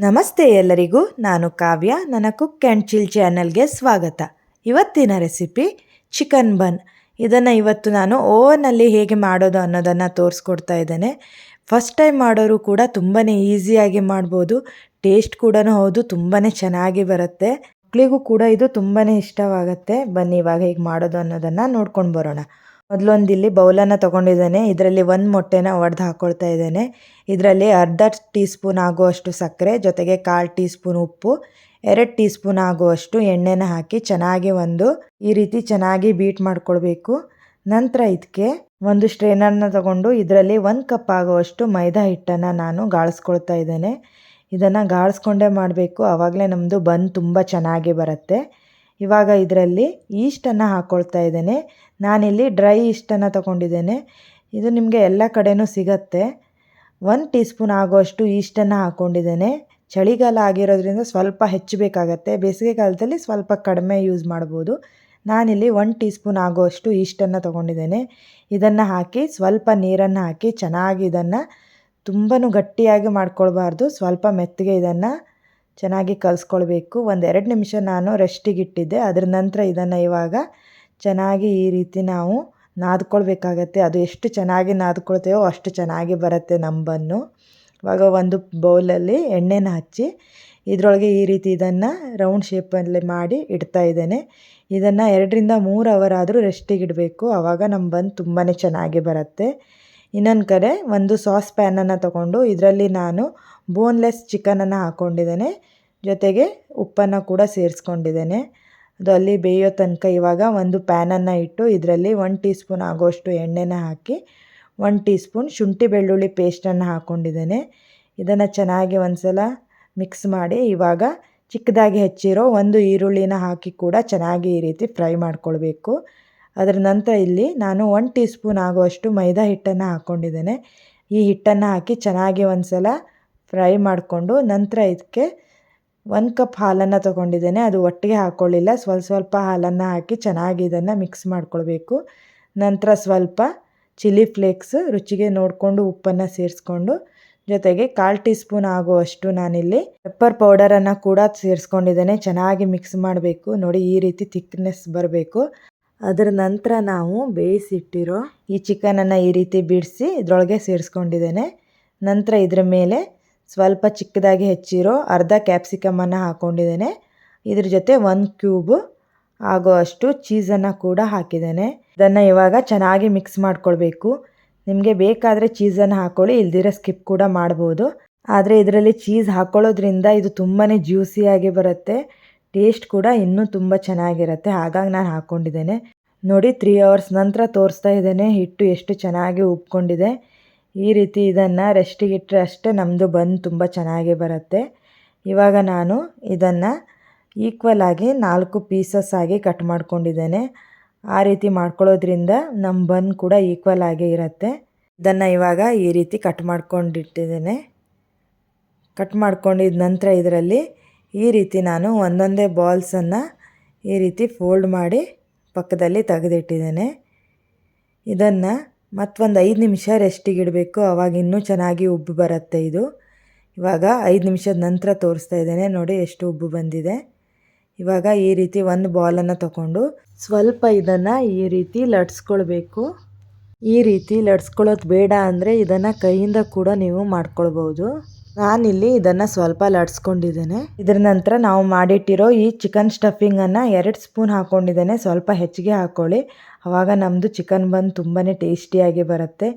ನಮಸ್ತೆ ಎಲ್ಲರಿಗೂ, ನಾನು ಕಾವ್ಯ. ನನ್ನ ಕುಕ್ ಆ್ಯಂಡ್ ಚಿಲ್ ಚಾನಲ್ಗೆ ಸ್ವಾಗತ. ಇವತ್ತಿನ ರೆಸಿಪಿ ಚಿಕನ್ ಬನ್. ಇದನ್ನು ಇವತ್ತು ನಾನು ಓವನಲ್ಲಿ ಹೇಗೆ ಮಾಡೋದು ಅನ್ನೋದನ್ನು ತೋರಿಸ್ಕೊಡ್ತಾ ಇದ್ದೇನೆ. ಫಸ್ಟ್ ಟೈಮ್ ಮಾಡೋರು ಕೂಡ ತುಂಬಾ ಈಸಿಯಾಗಿ ಮಾಡ್ಬೋದು. ಟೇಸ್ಟ್ ಕೂಡ ಹೌದು, ತುಂಬಾ ಚೆನ್ನಾಗಿ ಬರುತ್ತೆ. ಮಕ್ಕಳಿಗೂ ಕೂಡ ಇದು ತುಂಬಾ ಇಷ್ಟವಾಗುತ್ತೆ. ಬನ್ನಿ ಇವಾಗ ಹೇಗೆ ಮಾಡೋದು ಅನ್ನೋದನ್ನು ನೋಡ್ಕೊಂಡು ಬರೋಣ. ಮೊದಲೊಂದು ಇಲ್ಲಿ ಬೌಲನ್ನು ತೊಗೊಂಡಿದ್ದೇನೆ. ಇದರಲ್ಲಿ ಒಂದು ಮೊಟ್ಟೆನ ಒಡೆದು ಹಾಕ್ಕೊಳ್ತಾ ಇದ್ದೇನೆ. ಇದರಲ್ಲಿ ಅರ್ಧ ಟೀ ಸ್ಪೂನ್ ಆಗುವಷ್ಟು ಸಕ್ಕರೆ, ಜೊತೆಗೆ 1/4 ಟೀ ಸ್ಪೂನ್ ಉಪ್ಪು, 2 ಟೀ ಸ್ಪೂನ್ ಆಗುವಷ್ಟು ಎಣ್ಣೆನ ಹಾಕಿ ಚೆನ್ನಾಗಿ ಈ ರೀತಿ ಚೆನ್ನಾಗಿ ಬೀಟ್ ಮಾಡ್ಕೊಳ್ಬೇಕು. ನಂತರ ಇದಕ್ಕೆ ಒಂದು ಸ್ಟ್ರೈನರ್ನ ತಗೊಂಡು ಇದರಲ್ಲಿ 1 ಕಪ್ ಆಗುವಷ್ಟು ಮೈದಾ ಹಿಟ್ಟನ್ನು ನಾನು ಗಾಳಿಸ್ಕೊಳ್ತಾ ಇದ್ದೇನೆ. ಇದನ್ನು ಗಾಳಿಸ್ಕೊಂಡೇ ಮಾಡಬೇಕು, ಆವಾಗಲೇ ನಮ್ಮದು ಬನ್ ತುಂಬ ಚೆನ್ನಾಗಿ ಬರುತ್ತೆ. ಇವಾಗ ಇದರಲ್ಲಿ ಈಸ್ಟನ್ನು ಹಾಕ್ಕೊಳ್ತಾ ಇದ್ದೇನೆ. ನಾನಿಲ್ಲಿ ಡ್ರೈ ಈಸ್ಟನ್ನು ತಗೊಂಡಿದ್ದೇನೆ. ಇದು ನಿಮಗೆ ಎಲ್ಲ ಕಡೆಯೂ ಸಿಗತ್ತೆ. 1 ಟೀ ಸ್ಪೂನ್ ಆಗುವಷ್ಟು ಈಸ್ಟನ್ನು ಹಾಕ್ಕೊಂಡಿದ್ದೇನೆ. ಚಳಿಗಾಲ ಆಗಿರೋದ್ರಿಂದ ಸ್ವಲ್ಪ ಹೆಚ್ಚಬೇಕಾಗತ್ತೆ. ಬೇಸಿಗೆ ಕಾಲದಲ್ಲಿ ಸ್ವಲ್ಪ ಕಡಿಮೆ ಯೂಸ್ ಮಾಡ್ಬೋದು. ನಾನಿಲ್ಲಿ 1 ಟೀ ಸ್ಪೂನ್ ಆಗುವಷ್ಟು ಈಸ್ಟನ್ನು ತೊಗೊಂಡಿದ್ದೇನೆ. ಇದನ್ನು ಹಾಕಿ ಸ್ವಲ್ಪ ನೀರನ್ನು ಹಾಕಿ ಚೆನ್ನಾಗಿ ಇದನ್ನು ತುಂಬಾ ಗಟ್ಟಿಯಾಗಿ ಮಾಡ್ಕೊಳ್ಬಾರ್ದು, ಸ್ವಲ್ಪ ಮೆತ್ತಗೆ ಇದನ್ನು ಚೆನ್ನಾಗಿ ಕಲಿಸ್ಕೊಳ್ಬೇಕು. 1-2 ನಿಮಿಷ ನಾನು ರೆಸ್ಟಿಗಿಟ್ಟಿದ್ದೆ. ಅದರ ನಂತರ ಇದನ್ನು ಇವಾಗ ಚೆನ್ನಾಗಿ ಈ ರೀತಿ ನಾವು ನಾದ್ಕೊಳ್ಬೇಕಾಗತ್ತೆ. ಅದು ಎಷ್ಟು ಚೆನ್ನಾಗಿ ನಾದ್ಕೊಳ್ತೇವೋ ಅಷ್ಟು ಚೆನ್ನಾಗಿ ಬರುತ್ತೆ ನಮ್ಮ ಬನ್ನು. ಇವಾಗ ಒಂದು ಬೌಲಲ್ಲಿ ಎಣ್ಣೆನ ಹಚ್ಚಿ ಇದರೊಳಗೆ ಈ ರೀತಿ ಇದನ್ನು ರೌಂಡ್ ಶೇಪಲ್ಲಿ ಮಾಡಿ ಇಡ್ತಾ ಇದ್ದೇನೆ. ಇದನ್ನು 2-3 ಅವರ್ ಆದರೂ ರೆಸ್ಟಿಗೆ ಇಡಬೇಕು, ಆವಾಗ ನಮ್ಮ ಬನ್ ತುಂಬಾ ಚೆನ್ನಾಗಿ ಬರುತ್ತೆ. ಇನ್ನೊಂದು ಕಡೆ ಒಂದು ಸಾಸ್ ಪ್ಯಾನನ್ನು ತಗೊಂಡು ಇದರಲ್ಲಿ ನಾನು ಬೋನ್ಲೆಸ್ ಚಿಕನನ್ನು ಹಾಕ್ಕೊಂಡಿದ್ದೇನೆ, ಜೊತೆಗೆ ಉಪ್ಪನ್ನು ಕೂಡ ಸೇರಿಸ್ಕೊಂಡಿದ್ದೇನೆ. ಅದು ಅಲ್ಲಿ ಬೇಯೋ ತನಕ ಇವಾಗ ಒಂದು ಪ್ಯಾನನ್ನು ಇಟ್ಟು ಇದರಲ್ಲಿ 1 ಟೀ ಸ್ಪೂನ್ ಆಗುವಷ್ಟು ಎಣ್ಣೆನ ಹಾಕಿ 1 ಟೀ ಸ್ಪೂನ್ ಶುಂಠಿ ಬೆಳ್ಳುಳ್ಳಿ ಪೇಸ್ಟನ್ನು ಹಾಕ್ಕೊಂಡಿದ್ದೇನೆ. ಇದನ್ನು ಚೆನ್ನಾಗಿ ಒಂದು ಸಲ ಮಿಕ್ಸ್ ಮಾಡಿ ಇವಾಗ ಚಿಕ್ಕದಾಗಿ ಹೆಚ್ಚಿರೋ ಒಂದು ಈರುಳ್ಳಿನ ಹಾಕಿ ಕೂಡ ಚೆನ್ನಾಗಿ ಈ ರೀತಿ ಫ್ರೈ ಮಾಡ್ಕೊಳ್ಬೇಕು. ಅದರ ನಂತರ ಇಲ್ಲಿ ನಾನು 1 ಟೀ ಸ್ಪೂನ್ ಆಗುವಷ್ಟು ಮೈದಾ ಹಿಟ್ಟನ್ನು ಹಾಕ್ಕೊಂಡಿದ್ದೇನೆ. ಈ ಹಿಟ್ಟನ್ನು ಹಾಕಿ ಚೆನ್ನಾಗಿ ಒಂದು ಸಲ ಫ್ರೈ ಮಾಡಿಕೊಂಡು ನಂತರ ಇದಕ್ಕೆ 1 ಕಪ್ ಹಾಲನ್ನು ತೊಗೊಂಡಿದ್ದೇನೆ. ಅದು ಒಟ್ಟಿಗೆ ಹಾಕ್ಕೊಳ್ಳಿಲ್ಲ, ಸ್ವಲ್ಪ ಹಾಲನ್ನು ಹಾಕಿ ಚೆನ್ನಾಗಿ ಇದನ್ನು ಮಿಕ್ಸ್ ಮಾಡ್ಕೊಳ್ಬೇಕು. ನಂತರ ಸ್ವಲ್ಪ ಚಿಲ್ಲಿ ಫ್ಲೇಕ್ಸ್ ರುಚಿಗೆ ನೋಡಿಕೊಂಡು ಉಪ್ಪನ್ನು ಸೇರಿಸ್ಕೊಂಡು, ಜೊತೆಗೆ 1/4 ಟೀ ಸ್ಪೂನ್ ಆಗುವಷ್ಟು ನಾನಿಲ್ಲಿ ಪೆಪ್ಪರ್ ಪೌಡರನ್ನು ಕೂಡ ಸೇರಿಸ್ಕೊಂಡಿದ್ದೇನೆ. ಚೆನ್ನಾಗಿ ಮಿಕ್ಸ್ ಮಾಡಬೇಕು. ನೋಡಿ, ಈ ರೀತಿ ಥಿಕ್ನೆಸ್ ಬರಬೇಕು. ಅದರ ನಂತರ ನಾವು ಬೇಯಿಸಿಟ್ಟಿರೋ ಈ ಚಿಕನನ್ನು ಈ ರೀತಿ ಬಿಡಿಸಿ ಇದರೊಳಗೆ ಸೇರಿಸ್ಕೊಂಡಿದ್ದೇನೆ. ನಂತರ ಇದರ ಮೇಲೆ ಸ್ವಲ್ಪ ಚಿಕ್ಕದಾಗಿ ಹೆಚ್ಚಿರೋ ಅರ್ಧ ಕ್ಯಾಪ್ಸಿಕಮನ್ನು ಹಾಕ್ಕೊಂಡಿದ್ದೇನೆ. ಇದ್ರ ಜೊತೆ 1 ಕ್ಯೂಬ್ ಆಗೋಷ್ಟು ಚೀಸನ್ನು ಕೂಡ ಹಾಕಿದ್ದೇನೆ. ಇದನ್ನು ಇವಾಗ ಚೆನ್ನಾಗಿ ಮಿಕ್ಸ್ ಮಾಡ್ಕೊಳ್ಬೇಕು. ನಿಮಗೆ ಬೇಕಾದರೆ ಚೀಸನ್ನು ಹಾಕ್ಕೊಳ್ಳಿ, ಇಲ್ದಿರ ಸ್ಕಿಪ್ ಕೂಡ ಮಾಡ್ಬೋದು. ಆದರೆ ಇದರಲ್ಲಿ ಚೀಸ್ ಹಾಕ್ಕೊಳ್ಳೋದ್ರಿಂದ ಇದು ತುಂಬಾ ಜ್ಯೂಸಿಯಾಗಿ ಬರುತ್ತೆ. ಟೇಸ್ಟ್ ಕೂಡ ಇನ್ನೂ ತುಂಬ ಚೆನ್ನಾಗಿರುತ್ತೆ. ಹಾಗಾಗಿ ನಾನು ಹಾಕ್ಕೊಂಡಿದ್ದೇನೆ. ನೋಡಿ, 3 ಅವರ್ಸ್ ನಂತರ ತೋರಿಸ್ತಾ ಇದ್ದೇನೆ ಹಿಟ್ಟು ಎಷ್ಟು ಚೆನ್ನಾಗಿ ಉಬ್ಕೊಂಡಿದೆ. ಈ ರೀತಿ ಇದನ್ನು ರೆಸ್ಟಿಗೆ ಇಟ್ಟರೆ ಅಷ್ಟೇ ನಮ್ಮದು ಬನ್ ತುಂಬ ಚೆನ್ನಾಗಿ ಬರುತ್ತೆ. ಇವಾಗ ನಾನು ಇದನ್ನು ಈಕ್ವಲ್ ಆಗಿ 4 ಪೀಸಸ್ ಆಗಿ ಕಟ್ ಮಾಡ್ಕೊಂಡಿದ್ದೇನೆ. ಆ ರೀತಿ ಮಾಡ್ಕೊಳ್ಳೋದ್ರಿಂದ ನಮ್ಮ ಬನ್ ಕೂಡ ಈಕ್ವಲ್ ಆಗಿ ಇರುತ್ತೆ. ಇದನ್ನು ಇವಾಗ ಈ ರೀತಿ ಕಟ್ ಮಾಡ್ಕೊಂಡಿಟ್ಟಿದ್ದೇನೆ. ಕಟ್ ಮಾಡ್ಕೊಂಡಿದ್ದ ನಂತರ ಇದರಲ್ಲಿ ಈ ರೀತಿ ನಾನು ಒಂದೊಂದೇ ಬಾಲ್ಸನ್ನು ಈ ರೀತಿ ಫೋಲ್ಡ್ ಮಾಡಿ ಪಕ್ಕದಲ್ಲಿ ತೆಗೆದಿಟ್ಟಿದ್ದೇನೆ. ಇದನ್ನು ಮತ್ತೊಂದು 5 ನಿಮಿಷ ರೆಸ್ಟಿಗೆ ಇಡಬೇಕು, ಆವಾಗ ಇನ್ನೂ ಚೆನ್ನಾಗಿ ಉಬ್ಬು ಬರುತ್ತೆ ಇದು. ಇವಾಗ 5 ನಿಮಿಷದ ನಂತರ ತೋರಿಸ್ತಾ ಇದ್ದೇನೆ. ನೋಡಿ ಎಷ್ಟು ಉಬ್ಬು ಬಂದಿದೆ. ಇವಾಗ ಈ ರೀತಿ ಒಂದು ಬಾಲನ್ನು ತಗೊಂಡು ಸ್ವಲ್ಪ ಇದನ್ನು ಈ ರೀತಿ ಲಟ್ಸ್ಕೊಳ್ಬೇಕು. ಈ ರೀತಿ ಲಟ್ಸ್ಕೊಳ್ಳೋದು ಬೇಡ ಅಂದರೆ ಇದನ್ನು ಕೈಯಿಂದ ಕೂಡ ನೀವು ಮಾಡ್ಕೊಳ್ಬೋದು. ನಾನಿಲ್ಲಿ ಇದನ್ನು ಸ್ವಲ್ಪ ಲಟ್ಸ್ಕೊಂಡಿದ್ದೇನೆ. ಇದರ ನಂತರ ನಾವು ಮಾಡಿಟ್ಟಿರೋ ಈ ಚಿಕನ್ ಸ್ಟಫಿಂಗನ್ನು 2 ಸ್ಪೂನ್ ಹಾಕ್ಕೊಂಡಿದ್ದೇನೆ. ಸ್ವಲ್ಪ ಹೆಚ್ಚಿಗೆ ಹಾಕ್ಕೊಳ್ಳಿ, ಆವಾಗ ನಮ್ಮದು ಚಿಕನ್ ಬನ್ ತುಂಬಾ ಟೇಸ್ಟಿಯಾಗಿ ಬರುತ್ತೆ.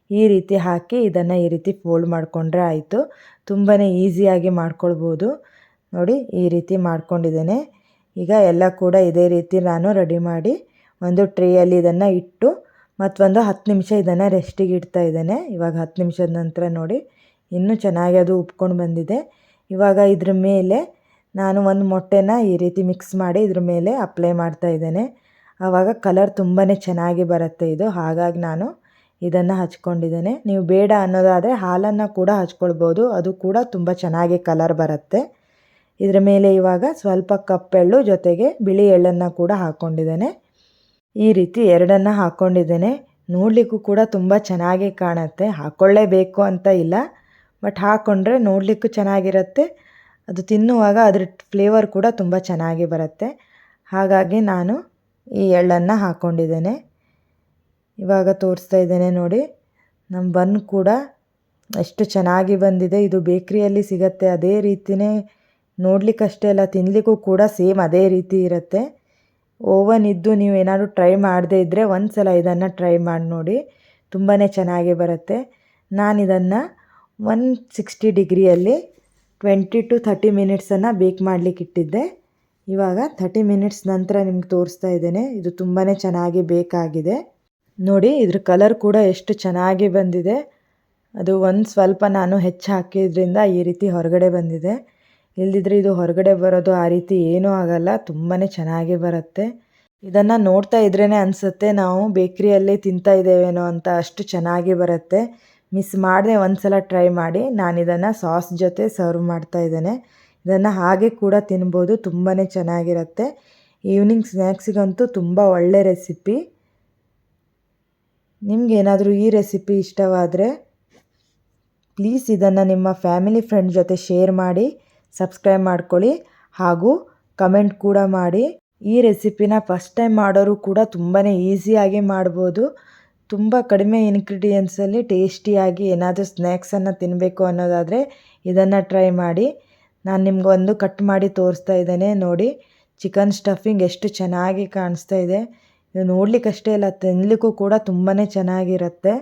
ಈ ರೀತಿ ಹಾಕಿ ಇದನ್ನು ಈ ರೀತಿ ಫೋಲ್ಡ್ ಮಾಡಿಕೊಂಡ್ರೆ ಆಯಿತು. ತುಂಬಾ ಈಸಿಯಾಗಿ ಮಾಡ್ಕೊಳ್ಬೋದು. ನೋಡಿ, ಈ ರೀತಿ ಮಾಡ್ಕೊಂಡಿದ್ದೇನೆ. ಈಗ ಎಲ್ಲ ಕೂಡ ಇದೇ ರೀತಿ ನಾನು ರೆಡಿ ಮಾಡಿ ಒಂದು ಟ್ರೇಯಲ್ಲಿ ಇದನ್ನು ಇಟ್ಟು ಮತ್ತೊಂದು 10 ನಿಮಿಷ ಇದನ್ನು ರೆಸ್ಟಿಗೆ ಇಡ್ತಾ ಇದ್ದೇನೆ. ಇವಾಗ 10 ನಿಮಿಷದ ನಂತರ ನೋಡಿ, ಇನ್ನೂ ಚೆನ್ನಾಗಿ ಅದು ಉಬ್ಕೊಂಡು ಬಂದಿದೆ. ಇವಾಗ ಇದ್ರ ಮೇಲೆ ನಾನು ಒಂದು ಮೊಟ್ಟೆನ ಈ ರೀತಿ ಮಿಕ್ಸ್ ಮಾಡಿ ಇದ್ರ ಮೇಲೆ ಅಪ್ಲೈ ಮಾಡ್ತಾ ಇದ್ದೇನೆ. ಆವಾಗ ಕಲರ್ ತುಂಬಾ ಚೆನ್ನಾಗಿ ಬರುತ್ತೆ ಇದು. ಹಾಗಾಗಿ ನಾನು ಇದನ್ನು ಹಚ್ಕೊಂಡಿದ್ದೇನೆ. ನೀವು ಬೇಡ ಅನ್ನೋದಾದರೆ ಹಾಲನ್ನು ಕೂಡ ಹಚ್ಕೊಳ್ಬೋದು, ಅದು ಕೂಡ ತುಂಬ ಚೆನ್ನಾಗಿ ಕಲರ್ ಬರುತ್ತೆ. ಇದರ ಮೇಲೆ ಇವಾಗ ಸ್ವಲ್ಪ ಕಪ್ಪೆಳ್ಳು ಜೊತೆಗೆ ಬಿಳಿ ಎಳ್ಳನ್ನು ಕೂಡ ಹಾಕ್ಕೊಂಡಿದ್ದೇನೆ. ಈ ರೀತಿ ಎರಡನ್ನು ಹಾಕ್ಕೊಂಡಿದ್ದೇನೆ. ನೋಡಲಿಕ್ಕೂ ಕೂಡ ತುಂಬ ಚೆನ್ನಾಗಿ ಕಾಣುತ್ತೆ. ಹಾಕ್ಕೊಳ್ಳೇಬೇಕು ಅಂತ ಇಲ್ಲ, ಬಟ್ ಹಾಕ್ಕೊಂಡ್ರೆ ನೋಡಲಿಕ್ಕೂ ಚೆನ್ನಾಗಿರುತ್ತೆ, ಅದು ತಿನ್ನುವಾಗ ಅದ್ರ ಫ್ಲೇವರ್ ಕೂಡ ತುಂಬ ಚೆನ್ನಾಗಿ ಬರುತ್ತೆ. ಹಾಗಾಗಿ ನಾನು ಈ ಎಳ್ಳನ್ನು ಹಾಕ್ಕೊಂಡಿದ್ದೇನೆ. ಇವಾಗ ತೋರಿಸ್ತಾ ಇದ್ದೇನೆ ನೋಡಿ. ನಮ್ಮ ಬನ್ ಕೂಡ ಎಷ್ಟು ಚೆನ್ನಾಗಿ ಬಂದಿದೆ. ಇದು ಬೇಕ್ರಿಯಲ್ಲಿ ಸಿಗುತ್ತೆ, ಅದೇ ರೀತಿಯೇ ನೋಡಲಿಕ್ಕಷ್ಟೇ ಅಲ್ಲ, ತಿನ್ನಲಿಕ್ಕೂ ಕೂಡ ಸೇಮ್ ಅದೇ ರೀತಿ ಇರುತ್ತೆ. ಓವನ್ ಇದ್ದು ನೀವು ಏನಾದರೂ ಟ್ರೈ ಮಾಡದೇ ಇದ್ದರೆ ಒಂದು ಸಲ ಇದನ್ನು ಟ್ರೈ ಮಾಡಿ ನೋಡಿ, ತುಂಬಾ ಚೆನ್ನಾಗಿ ಬರುತ್ತೆ. ನಾನಿದನ್ನು 160 ಡಿಗ್ರಿಯಲ್ಲಿ 20 to 30 ಮಿನಿಟ್ಸನ್ನು ಬೇಕ್ ಮಾಡಲಿಕ್ಕೆ ಇಟ್ಟಿದ್ದೆ. ಇವಾಗ 30 ಮಿನಿಟ್ಸ್ ನಂತರ ನಿಮ್ಗೆ ತೋರಿಸ್ತಾ ಇದ್ದೇನೆ. ಇದು ತುಂಬಾ ಚೆನ್ನಾಗಿ ಬೇಕಾಗಿದೆ ನೋಡಿ. ಇದ್ರ ಕಲರ್ ಕೂಡ ಎಷ್ಟು ಚೆನ್ನಾಗಿ ಬಂದಿದೆ. ಅದು ಸ್ವಲ್ಪ ನಾನು ಹೆಚ್ಚು ಹಾಕಿದ್ರಿಂದ ಈ ರೀತಿ ಹೊರಗಡೆ ಬಂದಿದೆ. ಇಲ್ಲದಿದ್ದರೆ ಇದು ಹೊರಗಡೆ ಬರೋದು ಆ ರೀತಿ ಏನೂ ಆಗಲ್ಲ, ತುಂಬಾ ಚೆನ್ನಾಗಿ ಬರುತ್ತೆ. ಇದನ್ನು ನೋಡ್ತಾ ಇದ್ರೇ ಅನಿಸುತ್ತೆ ನಾವು ಬೇಕ್ರಿಯಲ್ಲೇ ತಿಂತಾ ಇದ್ದೇವೇನೋ ಅಂತ, ಅಷ್ಟು ಚೆನ್ನಾಗಿ ಬರುತ್ತೆ. ಮಿಸ್ ಮಾಡದೆ ಒಂದು ಸಲ ಟ್ರೈ ಮಾಡಿ. ನಾನು ಇದನ್ನು ಸಾಸ್ ಜೊತೆ ಸರ್ವ್ ಮಾಡ್ತಾ ಇದ್ದೇನೆ. ಇದನ್ನು ಹಾಗೆ ಕೂಡ ತಿನ್ಬೋದು, ತುಂಬಾ ಚೆನ್ನಾಗಿರುತ್ತೆ. ಈವ್ನಿಂಗ್ ಸ್ನ್ಯಾಕ್ಸಿಗಂತೂ ತುಂಬ ಒಳ್ಳೆ ರೆಸಿಪಿ. ನಿಮಗೇನಾದರೂ ಈ ರೆಸಿಪಿ ಇಷ್ಟವಾದರೆ ಪ್ಲೀಸ್ ಇದನ್ನು ನಿಮ್ಮ ಫ್ಯಾಮಿಲಿ ಫ್ರೆಂಡ್ ಜೊತೆ ಶೇರ್ ಮಾಡಿ, ಸಬ್ಸ್ಕ್ರೈಬ್ ಮಾಡ್ಕೊಳ್ಳಿ ಹಾಗೂ ಕಮೆಂಟ್ ಕೂಡ ಮಾಡಿ. ಈ ರೆಸಿಪಿನ ಫಸ್ಟ್ ಟೈಮ್ ಮಾಡೋರು ಕೂಡ ತುಂಬಾ ಈಸಿಯಾಗಿ ಮಾಡ್ಬೋದು. ತುಂಬ ಕಡಿಮೆ ಇಂಗ್ರೀಡಿಯೆಂಟ್ಸಲ್ಲಿ ಟೇಸ್ಟಿಯಾಗಿ ಏನಾದರೂ ಸ್ನ್ಯಾಕ್ಸನ್ನು ತಿನ್ನಬೇಕು ಅನ್ನೋದಾದರೆ ಇದನ್ನು ಟ್ರೈ ಮಾಡಿ. ನಾನು ನಿಮ್ಗೆ ಒಂದು ಕಟ್ ಮಾಡಿ ತೋರಿಸ್ತಾ ಇದ್ದೇನೆ ನೋಡಿ. ಚಿಕನ್ ಸ್ಟಫಿಂಗ್ ಎಷ್ಟು ಚೆನ್ನಾಗಿ ಕಾಣಿಸ್ತಾ ಇದೆ. ಇದು ನೋಡಲಿಕ್ಕಷ್ಟೇ ಅಲ್ಲ, ತಿನ್ನಲಿಕ್ಕೂ ಕೂಡ ತುಂಬಾ ಚೆನ್ನಾಗಿರುತ್ತೆ.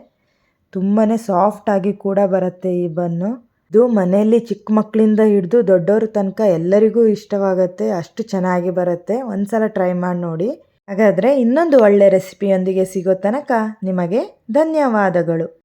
ತುಂಬಾ ಸಾಫ್ಟಾಗಿ ಕೂಡ ಬರುತ್ತೆ ಈ ಬನ್ನು. ಇದು ಮನೆಯಲ್ಲಿ ಚಿಕ್ಕ ಮಕ್ಕಳಿಂದ ಹಿಡಿದು ದೊಡ್ಡವ್ರ ತನಕ ಎಲ್ಲರಿಗೂ ಇಷ್ಟವಾಗುತ್ತೆ, ಅಷ್ಟು ಚೆನ್ನಾಗಿ ಬರುತ್ತೆ. ಒಂದು ಸಲ ಟ್ರೈ ಮಾಡಿ ನೋಡಿ. ಹಾಗಾದರೆ ಇನ್ನೊಂದು ಒಳ್ಳೆ ರೆಸಿಪಿಯೊಂದಿಗೆ ಸಿಗೋ ತನಕ ನಿಮಗೆ ಧನ್ಯವಾದಗಳು.